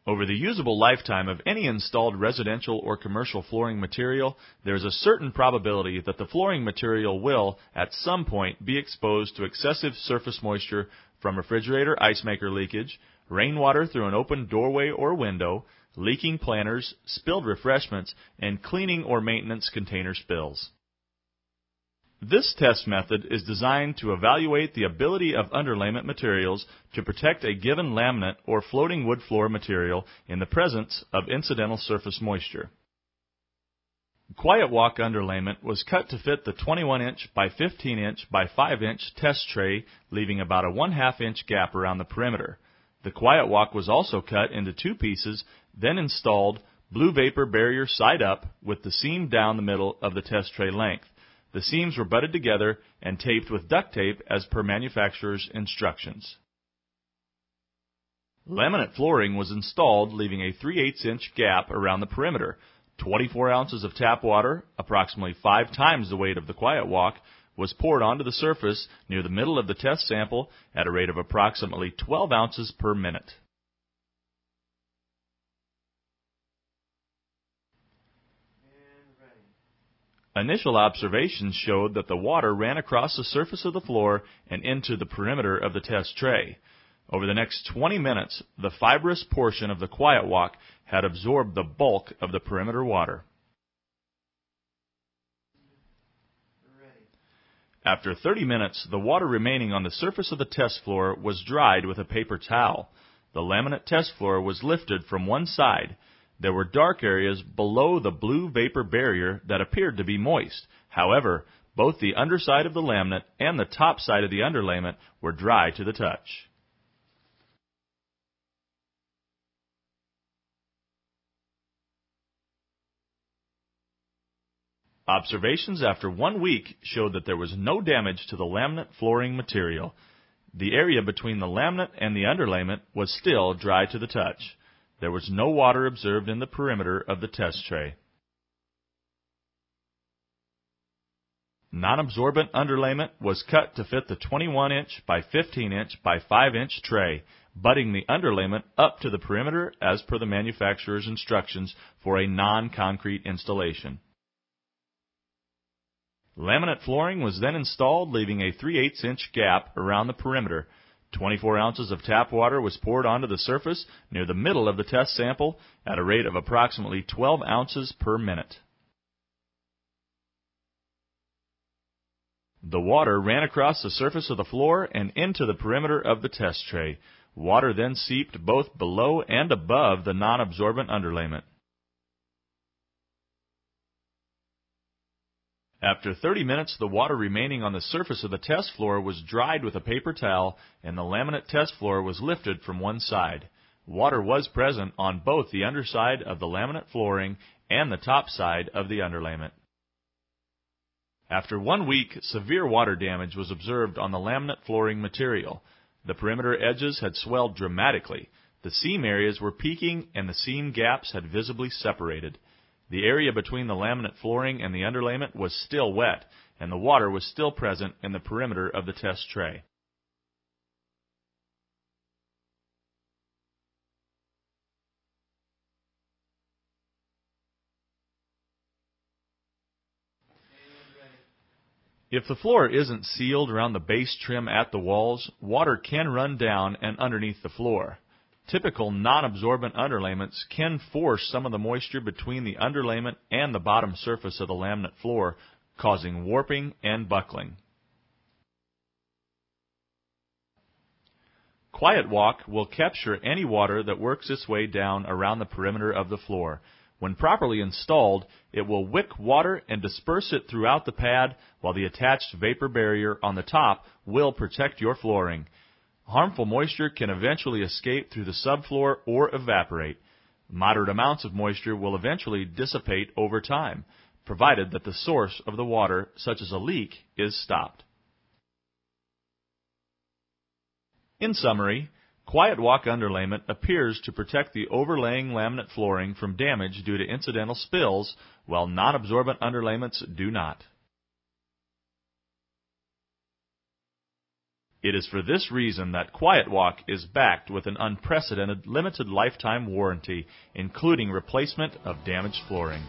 Over the usable lifetime of any installed residential or commercial flooring material, there is a certain probability that the flooring material will, at some point, be exposed to excessive surface moisture from refrigerator ice maker leakage, rainwater through an open doorway or window, leaking planters, spilled refreshments, and cleaning or maintenance container spills. This test method is designed to evaluate the ability of underlayment materials to protect a given laminate or floating wood floor material in the presence of incidental surface moisture. QuietWalk underlayment was cut to fit the 21-inch by 15-inch by 5-inch test tray, leaving about a 1/2-inch gap around the perimeter. The QuietWalk was also cut into 2 pieces, then installed blue vapor barrier side up with the seam down the middle of the test tray length. The seams were butted together and taped with duct tape as per manufacturer's instructions. Laminate flooring was installed, leaving a 3/8-inch gap around the perimeter. 24 ounces of tap water, approximately 5 times the weight of the QuietWalk, was poured onto the surface near the middle of the test sample at a rate of approximately 12 ounces per minute. Initial observations showed that the water ran across the surface of the floor and into the perimeter of the test tray. Over the next 20 minutes, the fibrous portion of the QuietWalk had absorbed the bulk of the perimeter water. After 30 minutes, the water remaining on the surface of the test floor was dried with a paper towel. The laminate test floor was lifted from one side. There were dark areas below the blue vapor barrier that appeared to be moist. However, both the underside of the laminate and the top side of the underlayment were dry to the touch. Observations after 1 week showed that there was no damage to the laminate flooring material. The area between the laminate and the underlayment was still dry to the touch. There was no water observed in the perimeter of the test tray. Non-absorbent underlayment was cut to fit the 21-inch by 15-inch by 5-inch tray, butting the underlayment up to the perimeter as per the manufacturer's instructions for a non-concrete installation. Laminate flooring was then installed, leaving a 3/8-inch gap around the perimeter. 24 ounces of tap water was poured onto the surface near the middle of the test sample at a rate of approximately 12 ounces per minute. The water ran across the surface of the floor and into the perimeter of the test tray. Water then seeped both below and above the non-absorbent underlayment. After 30 minutes, the water remaining on the surface of the test floor was dried with a paper towel, and the laminate test floor was lifted from one side. Water was present on both the underside of the laminate flooring and the top side of the underlayment. After 1 week, severe water damage was observed on the laminate flooring material. The perimeter edges had swelled dramatically. The seam areas were peaking, and the seam gaps had visibly separated. The area between the laminate flooring and the underlayment was still wet, and the water was still present in the perimeter of the test tray. If the floor isn't sealed around the base trim at the walls, water can run down and underneath the floor. Typical non-absorbent underlayments can force some of the moisture between the underlayment and the bottom surface of the laminate floor, causing warping and buckling. QuietWalk will capture any water that works its way down around the perimeter of the floor. When properly installed, it will wick water and disperse it throughout the pad, while the attached vapor barrier on the top will protect your flooring. Harmful moisture can eventually escape through the subfloor or evaporate. Moderate amounts of moisture will eventually dissipate over time, provided that the source of the water, such as a leak, is stopped. In summary, QuietWalk underlayment appears to protect the overlaying laminate flooring from damage due to incidental spills, while non-absorbent underlayments do not. It is for this reason that QuietWalk is backed with an unprecedented limited lifetime warranty, including replacement of damaged flooring.